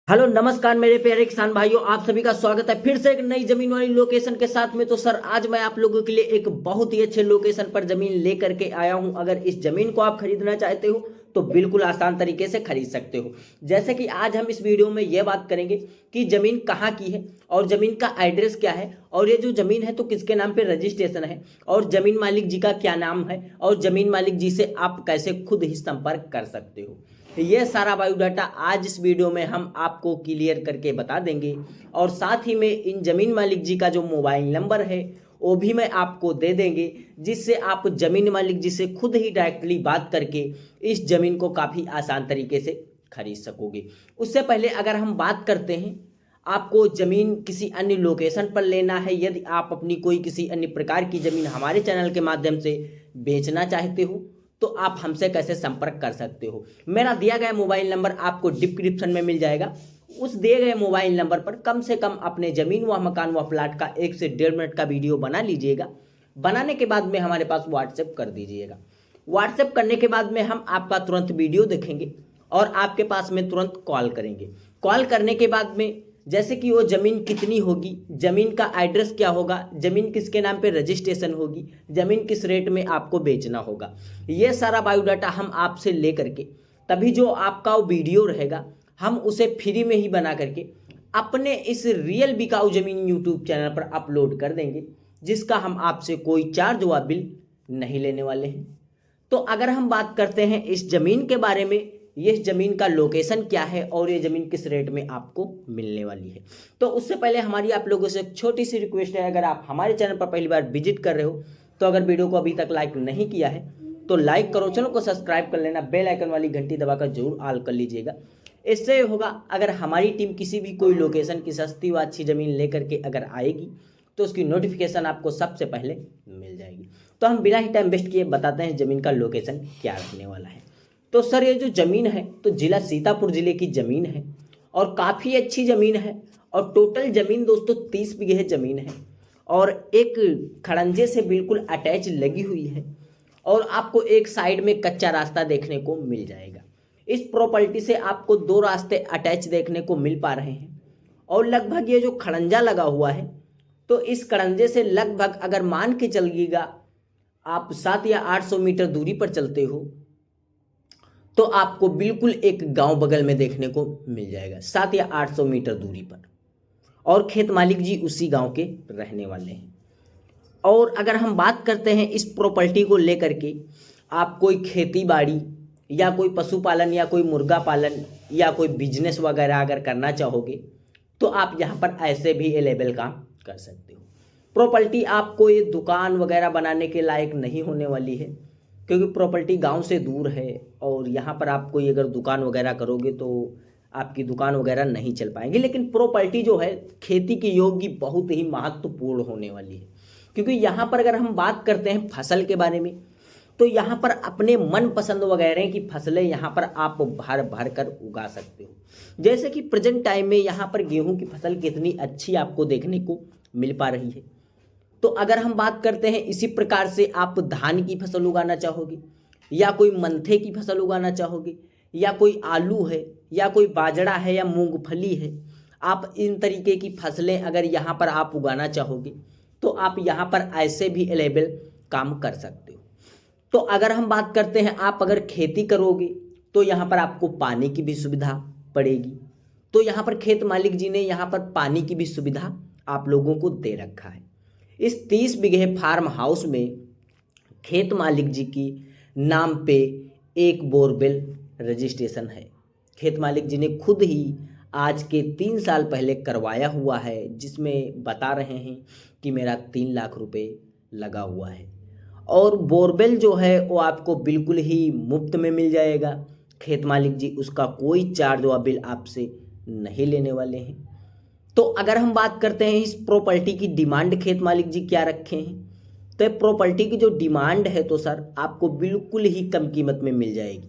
Hello नमस्कार मेरे प्यारे किसान भाइयों, आप सभी का स्वागत है फिर से एक नई जमीन वाली लोकेशन के साथ में। तो सर आज मैं आप लोगों के लिए एक बहुत ही अच्छे लोकेशन पर जमीन लेकर के आया हूं। अगर इस जमीन को आप खरीदना चाहते हो तो बिल्कुल आसान तरीके से खरीद सकते हो। जैसे कि आज हम इस वीडियो में यह बात करेंगे कि जमीन कहाँ की है और जमीन का एड्रेस क्या है, और ये जो जमीन है तो किसके नाम पे रजिस्ट्रेशन है, और जमीन मालिक जी का क्या नाम है, और जमीन मालिक जी से आप कैसे खुद ही संपर्क कर सकते हो। ये सारा बायोडाटा आज इस वीडियो में हम आपको क्लियर करके बता देंगे। और साथ ही में इन जमीन मालिक जी का जो मोबाइल नंबर है वो भी मैं आपको दे देंगे, जिससे आप जमीन मालिक जी से खुद ही डायरेक्टली बात करके इस जमीन को काफ़ी आसान तरीके से खरीद सकोगे। उससे पहले अगर हम बात करते हैं, आपको ज़मीन किसी अन्य लोकेशन पर लेना है, यदि आप अपनी कोई किसी अन्य प्रकार की ज़मीन हमारे चैनल के माध्यम से बेचना चाहते हो तो आप हमसे कैसे संपर्क कर सकते हो। मेरा दिया गया मोबाइल नंबर आपको डिस्क्रिप्शन में मिल जाएगा। उस दिए गए मोबाइल नंबर पर कम से कम अपने ज़मीन व मकान व प्लाट का 1 से 1.5 मिनट का वीडियो बना लीजिएगा। बनाने के बाद में हमारे पास व्हाट्सएप कर दीजिएगा। व्हाट्सएप करने के बाद में हम आपका तुरंत वीडियो देखेंगे और आपके पास में तुरंत कॉल करेंगे। कॉल करने के बाद में जैसे कि वो ज़मीन कितनी होगी, ज़मीन का एड्रेस क्या होगा, ज़मीन किसके नाम पे रजिस्ट्रेशन होगी, ज़मीन किस रेट में आपको बेचना होगा, ये सारा बायोडाटा हम आपसे ले करके तभी जो आपका वो वीडियो रहेगा हम उसे फ्री में ही बना करके अपने इस रियल बिकाऊ ज़मीन यूट्यूब चैनल पर अपलोड कर देंगे, जिसका हम आपसे कोई चार्ज व बिल नहीं लेने वाले हैं। तो अगर हम बात करते हैं इस ज़मीन के बारे में, ये ज़मीन का लोकेशन क्या है और ये ज़मीन किस रेट में आपको मिलने वाली है, तो उससे पहले हमारी आप लोगों से एक छोटी सी रिक्वेस्ट है। अगर आप हमारे चैनल पर पहली बार विजिट कर रहे हो तो अगर वीडियो को अभी तक लाइक नहीं किया है तो लाइक करो, चैनल को सब्सक्राइब कर लेना, बेल आइकन वाली घंटी दबाकर जरूर ऑल कर लीजिएगा। इससे होगा अगर हमारी टीम किसी भी कोई लोकेशन की सस्ती व अच्छी ज़मीन लेकर के अगर आएगी तो उसकी नोटिफिकेशन आपको सबसे पहले मिल जाएगी। तो हम बिना ही टाइम वेस्ट किए बताते हैं ज़मीन का लोकेशन क्या रखने वाला है। तो सर ये जो ज़मीन है तो जिला सीतापुर ज़िले की ज़मीन है और काफ़ी अच्छी ज़मीन है। और टोटल ज़मीन दोस्तों 30 बीघे ज़मीन है और एक खड़ंजे से बिल्कुल अटैच लगी हुई है, और आपको एक साइड में कच्चा रास्ता देखने को मिल जाएगा। इस प्रॉपर्टी से आपको 2 रास्ते अटैच देखने को मिल पा रहे हैं। और लगभग ये जो खड़ंजा लगा हुआ है तो इस खड़ंजे से लगभग अगर मान के चलिएगा आप 7 या 800 मीटर दूरी पर चलते हो तो आपको बिल्कुल एक गांव बगल में देखने को मिल जाएगा, 7 या 800 मीटर दूरी पर। और खेत मालिक जी उसी गांव के रहने वाले हैं। और अगर हम बात करते हैं इस प्रॉपर्टी को लेकर के, आप कोई खेती बाड़ी या कोई पशुपालन या कोई मुर्गा पालन या कोई बिजनेस वगैरह अगर करना चाहोगे तो आप यहाँ पर ऐसे भी अवेलेबल काम कर सकते हो। प्रॉपर्टी आपको ये दुकान वगैरह बनाने के लायक नहीं होने वाली है, क्योंकि प्रॉपर्टी गांव से दूर है और यहाँ पर आप कोई अगर दुकान वगैरह करोगे तो आपकी दुकान वगैरह नहीं चल पाएंगी। लेकिन प्रॉपर्टी जो है खेती की योग्य बहुत ही महत्वपूर्ण होने वाली है, क्योंकि यहाँ पर अगर हम बात करते हैं फसल के बारे में तो यहाँ पर अपने मनपसंद वगैरह की फसलें यहाँ पर आप भर भर कर उगा सकते हो। जैसे कि प्रेजेंट टाइम में यहाँ पर गेहूं की फसल कितनी अच्छी आपको देखने को मिल पा रही है। तो अगर हम बात करते हैं इसी प्रकार से आप धान की फसल उगाना चाहोगे या कोई मंथे की फसल उगाना चाहोगे या कोई आलू है या कोई बाजरा है या मूंगफली है, आप इन तरीके की फसलें अगर यहाँ पर आप उगाना चाहोगे तो आप यहाँ पर ऐसे भी अवेलेबल काम कर सकते हो। तो अगर हम बात करते हैं आप अगर खेती करोगे तो यहाँ पर आपको पानी की भी सुविधा पड़ेगी। तो यहाँ पर खेत मालिक जी ने यहाँ पर पानी की भी सुविधा आप लोगों को दे रखा है। इस 30 बीघे फार्म हाउस में खेत मालिक जी की नाम पे एक बोरवेल रजिस्ट्रेशन है। खेत मालिक जी ने खुद ही आज के 3 साल पहले करवाया हुआ है, जिसमें बता रहे हैं कि मेरा 3 लाख रुपए लगा हुआ है। और बोरवेल जो है वो आपको बिल्कुल ही मुफ्त में मिल जाएगा। खेत मालिक जी उसका कोई चार्ज व बिल आपसे नहीं लेने वाले हैं। तो अगर हम बात करते हैं इस प्रॉपर्टी की डिमांड खेत मालिक जी क्या रखे हैं, तो ये प्रॉपर्टी की जो डिमांड है तो सर आपको बिल्कुल ही कम कीमत में मिल जाएगी।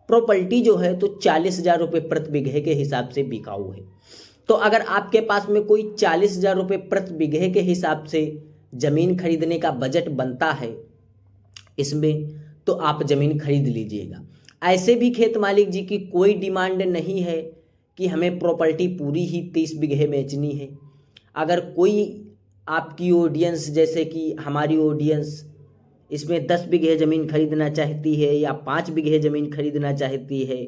प्रॉपर्टी जो है तो 40,000 रुपये प्रति बीघे के हिसाब से बिकाऊ है। तो अगर आपके पास में कोई 40,000 रुपये प्रति बीघे के हिसाब से ज़मीन खरीदने का बजट बनता है इसमें, तो आप ज़मीन खरीद लीजिएगा। ऐसे भी खेत मालिक जी की कोई डिमांड नहीं है कि हमें प्रॉपर्टी पूरी ही 30 बीघे बेचनी है। अगर कोई आपकी ऑडियंस, जैसे कि हमारी ऑडियंस, इसमें 10 बीघे ज़मीन खरीदना चाहती है या 5 बीघे ज़मीन खरीदना चाहती है,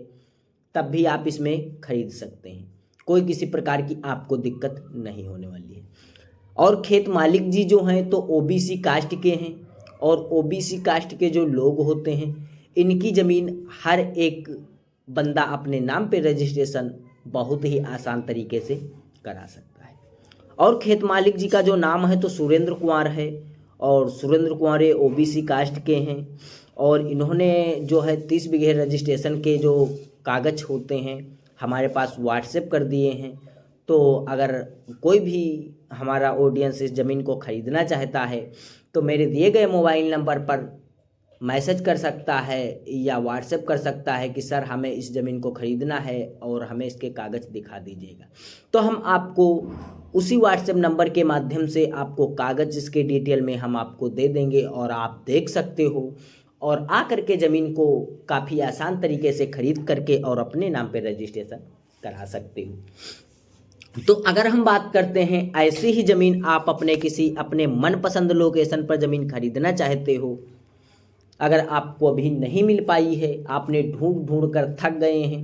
तब भी आप इसमें खरीद सकते हैं। कोई किसी प्रकार की आपको दिक्कत नहीं होने वाली है। और खेत मालिक जी जो हैं तो ओबीसी कास्ट के हैं, और ओबीसी कास्ट के जो लोग होते हैं इनकी ज़मीन हर एक बंदा अपने नाम पे रजिस्ट्रेशन बहुत ही आसान तरीके से करा सकता है। और खेत मालिक जी का जो नाम है तो सुरेंद्र कुमार है, और सुरेंद्र कुमार ओबीसी कास्ट के हैं, और इन्होंने जो है 30 बीघे रजिस्ट्रेशन के जो कागज़ होते हैं हमारे पास व्हाट्सएप कर दिए हैं। तो अगर कोई भी हमारा ऑडियंस इस ज़मीन को ख़रीदना चाहता है तो मेरे दिए गए मोबाइल नंबर पर मैसेज कर सकता है या व्हाट्सएप कर सकता है कि सर हमें इस ज़मीन को ख़रीदना है और हमें इसके कागज़ दिखा दीजिएगा। तो हम आपको उसी व्हाट्सएप नंबर के माध्यम से आपको कागज़ इसके डिटेल में हम आपको दे देंगे, और आप देख सकते हो और आ करके ज़मीन को काफ़ी आसान तरीके से ख़रीद करके और अपने नाम पे रजिस्ट्रेशन करा सकते हो। तो अगर हम बात करते हैं ऐसी ही ज़मीन आप अपने मनपसंद लोकेशन पर ज़मीन खरीदना चाहते हो, अगर आपको अभी नहीं मिल पाई है, आपने ढूंढ कर थक गए हैं,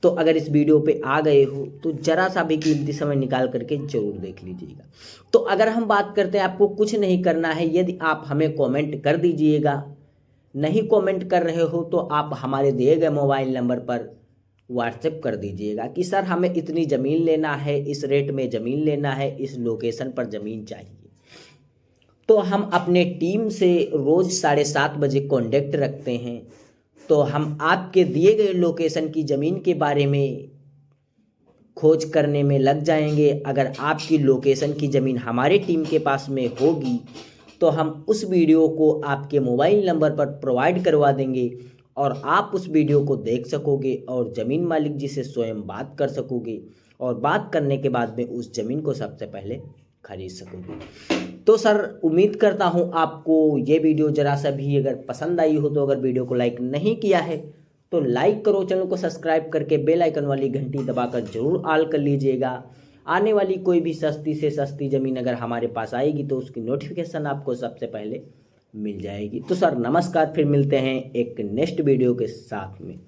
तो अगर इस वीडियो पे आ गए हो तो ज़रा सा भी कीमती समय निकाल करके ज़रूर देख लीजिएगा। तो अगर हम बात करते हैं, आपको कुछ नहीं करना है, यदि आप हमें कमेंट कर दीजिएगा। नहीं कमेंट कर रहे हो तो आप हमारे दिए गए मोबाइल नंबर पर व्हाट्सएप कर दीजिएगा कि सर हमें इतनी ज़मीन लेना है, इस रेट में ज़मीन लेना है, इस लोकेशन पर ज़मीन चाहिए। तो हम अपने टीम से रोज़ 7:30 बजे कॉन्टेक्ट रखते हैं। तो हम आपके दिए गए लोकेशन की ज़मीन के बारे में खोज करने में लग जाएंगे। अगर आपकी लोकेशन की ज़मीन हमारे टीम के पास में होगी तो हम उस वीडियो को आपके मोबाइल नंबर पर प्रोवाइड करवा देंगे, और आप उस वीडियो को देख सकोगे और ज़मीन मालिक जी से स्वयं बात कर सकोगे, और बात करने के बाद में उस ज़मीन को सबसे पहले खरीद सकोगे। तो सर उम्मीद करता हूँ आपको ये वीडियो ज़रा सा भी अगर पसंद आई हो, तो अगर वीडियो को लाइक नहीं किया है तो लाइक करो, चैनल को सब्सक्राइब करके बेल आइकन वाली घंटी दबाकर ज़रूर ऑल कर लीजिएगा। आने वाली कोई भी सस्ती से सस्ती ज़मीन अगर हमारे पास आएगी तो उसकी नोटिफिकेशन आपको सबसे पहले मिल जाएगी। तो सर नमस्कार, फिर मिलते हैं एक नेक्स्ट वीडियो के साथ में।